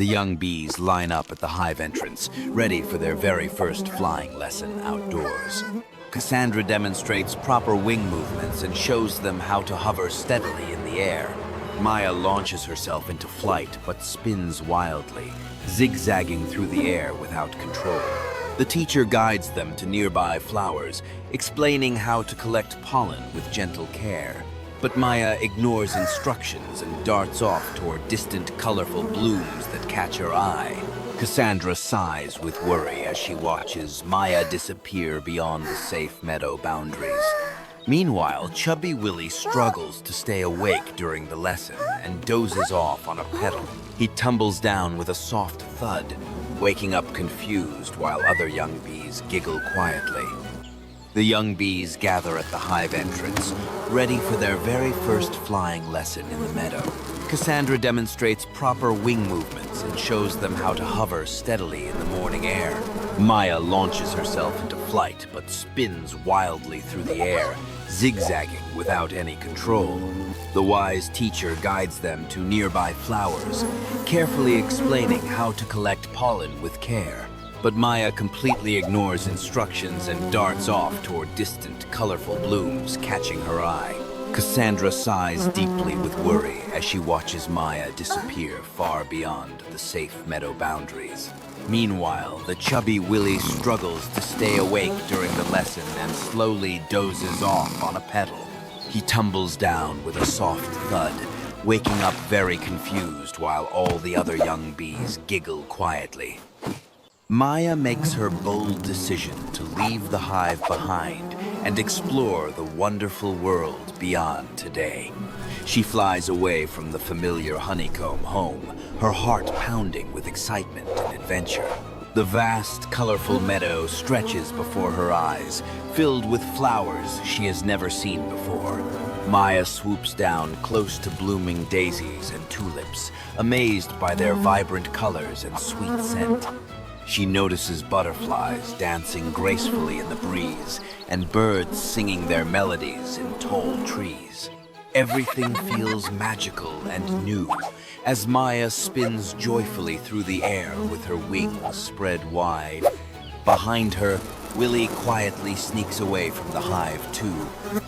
The young bees line up at the hive entrance, ready for their very first flying lesson outdoors. Cassandra demonstrates proper wing movements and shows them how to hover steadily in the air. Maya launches herself into flight but spins wildly, zigzagging through the air without control. The teacher guides them to nearby flowers, explaining how to collect pollen with gentle care. But Maya ignores instructions and darts off toward distant, colorful blooms that catch her eye. Cassandra sighs with worry as she watches Maya disappear beyond the safe meadow boundaries. Meanwhile, Chubby Willie struggles to stay awake during the lesson and dozes off on a petal. He tumbles down with a soft thud, waking up confused while other young bees giggle quietly. The young bees gather at the hive entrance, ready for their very first flying lesson in the meadow. Cassandra demonstrates proper wing movements and shows them how to hover steadily in the morning air. Maya launches herself into flight but spins wildly through the air, zigzagging without any control. The wise teacher guides them to nearby flowers, carefully explaining how to collect pollen with care. But Maya completely ignores instructions and darts off toward distant, colorful blooms, catching her eye. Cassandra sighs deeply with worry as she watches Maya disappear far beyond the safe meadow boundaries. Meanwhile, the Chubby Willie struggles to stay awake during the lesson and slowly dozes off on a petal. He tumbles down with a soft thud, waking up very confused while all the other young bees giggle quietly. Maya makes her bold decision to leave the hive behind and explore the wonderful world beyond today. She flies away from the familiar honeycomb home, her heart pounding with excitement and adventure. The vast, colorful meadow stretches before her eyes, filled with flowers she has never seen before. Maya swoops down close to blooming daisies and tulips, amazed by their vibrant colors and sweet scent. She notices butterflies dancing gracefully in the breeze and birds singing their melodies in tall trees. Everything feels magical and new as Maya spins joyfully through the air with her wings spread wide. Behind her, Willie quietly sneaks away from the hive too,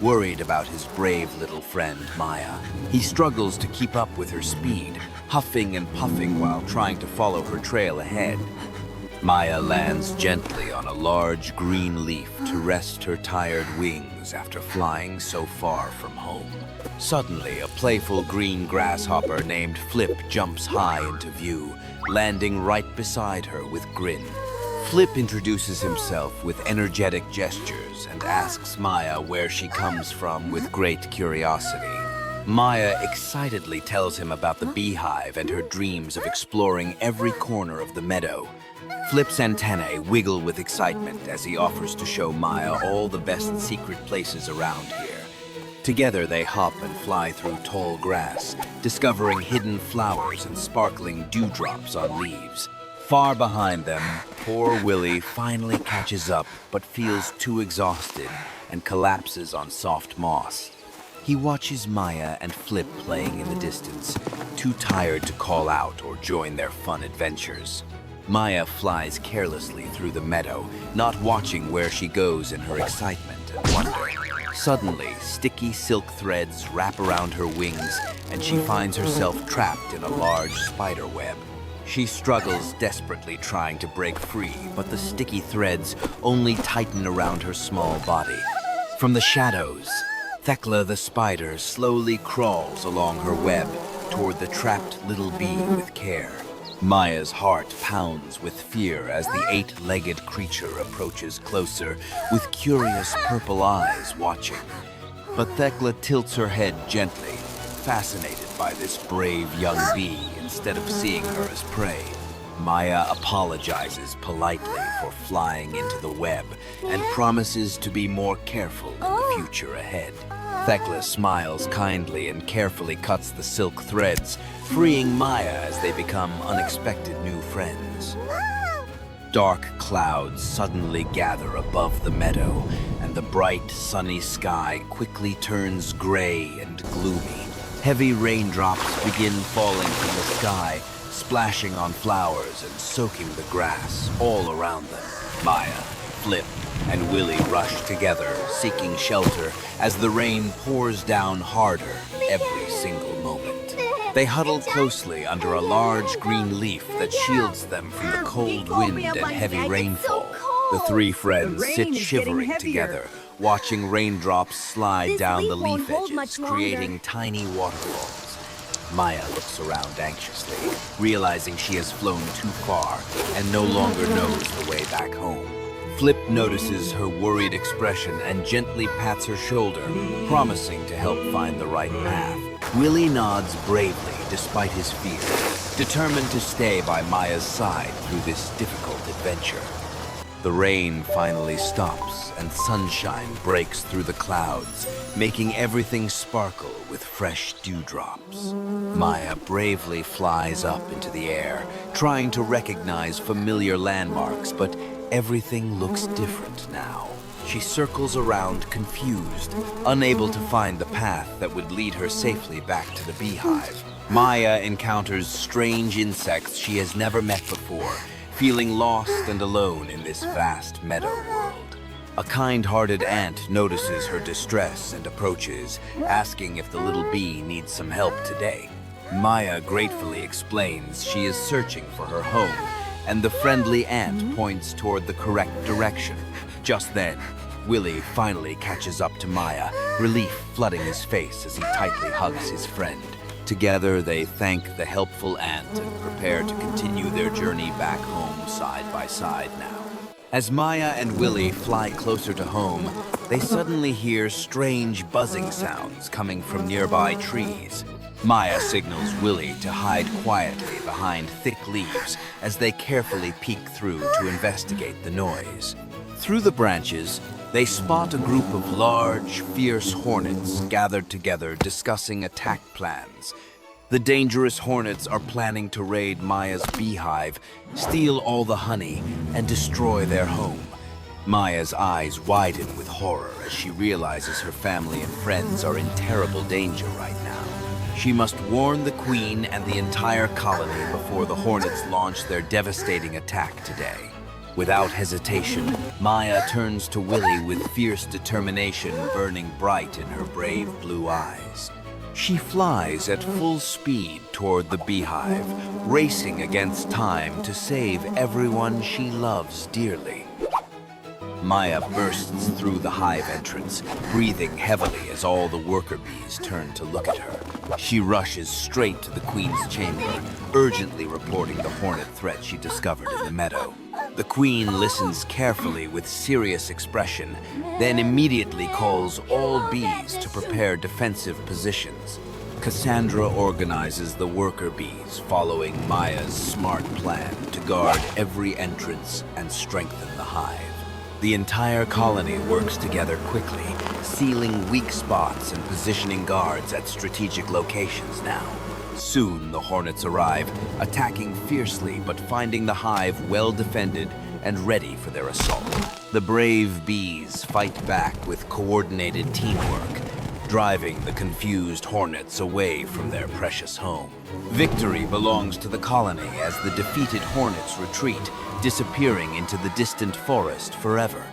worried about his brave little friend Maya. He struggles to keep up with her speed, huffing and puffing while trying to follow her trail ahead. Maya lands gently on a large green leaf to rest her tired wings after flying so far from home. Suddenly, a playful green grasshopper named Flip jumps high into view, landing right beside her with grin. Flip introduces himself with energetic gestures and asks Maya where she comes from with great curiosity. Maya excitedly tells him about the beehive and her dreams of exploring every corner of the meadow. Flip's antennae wiggle with excitement as he offers to show Maya all the best secret places around here. Together they hop and fly through tall grass, discovering hidden flowers and sparkling dewdrops on leaves. Far behind them, poor Willie finally catches up but feels too exhausted and collapses on soft moss. He watches Maya and Flip playing in the distance, too tired to call out or join their fun adventures. Maya flies carelessly through the meadow, not watching where she goes in her excitement and wonder. Suddenly, sticky silk threads wrap around her wings, and she finds herself trapped in a large spiderweb. She struggles desperately trying to break free, but the sticky threads only tighten around her small body. From the shadows, Thecla the spider slowly crawls along her web toward the trapped little bee with care. Maya's heart pounds with fear as the eight-legged creature approaches closer, with curious purple eyes watching. But Thecla tilts her head gently, fascinated by this brave young bee instead of seeing her as prey. Maya apologizes politely for flying into the web and promises to be more careful in the future ahead. Thecla smiles kindly and carefully cuts the silk threads, freeing Maya as they become unexpected new friends. Dark clouds suddenly gather above the meadow, and the bright, sunny sky quickly turns gray and gloomy. Heavy raindrops begin falling from the sky, splashing on flowers and soaking the grass all around them. Maya, Flip, and Willie rush together, seeking shelter as the rain pours down harder every single moment. They huddle closely under a large green leaf that shields them from the cold wind and heavy rainfall. The three friends sit shivering together, watching raindrops slide down the leaf edges, creating tiny waterfalls. Maya looks around anxiously, realizing she has flown too far and no longer knows the way back home. Flip notices her worried expression and gently pats her shoulder, promising to help find the right path. Willie nods bravely despite his fear, determined to stay by Maya's side through this difficult adventure. The rain finally stops and sunshine breaks through the clouds, making everything sparkle with fresh dewdrops. Maya bravely flies up into the air, trying to recognize familiar landmarks, but everything looks different now. She circles around confused, unable to find the path that would lead her safely back to the beehive. Maya encounters strange insects she has never met before, feeling lost and alone in this vast meadow world. A kind-hearted ant notices her distress and approaches, asking if the little bee needs some help today. Maya gratefully explains she is searching for her home, and the friendly ant points toward the correct direction. Just then, Willie finally catches up to Maya, relief flooding his face as he tightly hugs his friend. Together, they thank the helpful ant and prepare to continue their journey back home side by side now. As Maya and Willie fly closer to home, they suddenly hear strange buzzing sounds coming from nearby trees. Maya signals Willie to hide quietly behind thick leaves as they carefully peek through to investigate the noise. Through the branches, they spot a group of large, fierce hornets gathered together discussing attack plans. The dangerous hornets are planning to raid Maya's beehive, steal all the honey, and destroy their home. Maya's eyes widen with horror as she realizes her family and friends are in terrible danger right now. She must warn the queen and the entire colony before the hornets launch their devastating attack today. Without hesitation, Maya turns to Willie with fierce determination burning bright in her brave blue eyes. She flies at full speed toward the beehive, racing against time to save everyone she loves dearly. Maya bursts through the hive entrance, breathing heavily as all the worker bees turn to look at her. She rushes straight to the queen's chamber, urgently reporting the hornet threat she discovered in the meadow. The queen listens carefully with serious expression, then immediately calls all bees to prepare defensive positions. Cassandra organizes the worker bees, following Maya's smart plan to guard every entrance and strengthen the hive. The entire colony works together quickly, sealing weak spots and positioning guards at strategic locations now. Soon the hornets arrive, attacking fiercely but finding the hive well defended and ready for their assault. The brave bees fight back with coordinated teamwork, driving the confused hornets away from their precious home. Victory belongs to the colony as the defeated hornets retreat, disappearing into the distant forest forever.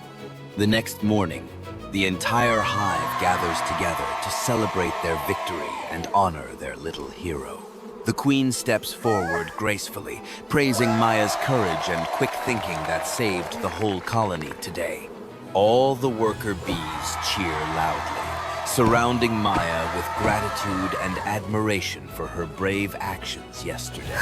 The next morning, the entire hive gathers together to celebrate their victory and honor their little hero. The queen steps forward gracefully, praising Maya's courage and quick thinking that saved the whole colony today. All the worker bees cheer loudly, surrounding Maya with gratitude and admiration for her brave actions yesterday.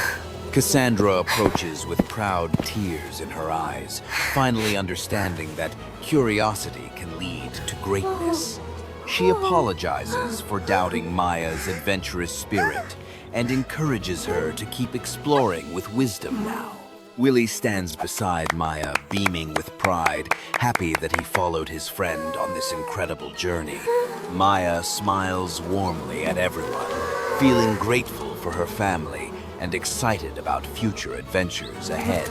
Cassandra approaches with proud tears in her eyes, finally understanding that curiosity can lead to greatness. She apologizes for doubting Maya's adventurous spirit and encourages her to keep exploring with wisdom now. Willie stands beside Maya, beaming with pride, happy that he followed his friend on this incredible journey. Maya smiles warmly at everyone, feeling grateful for her family and excited about future adventures ahead.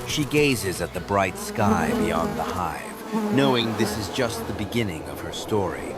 She gazes at the bright sky beyond the hive, knowing this is just the beginning of her story.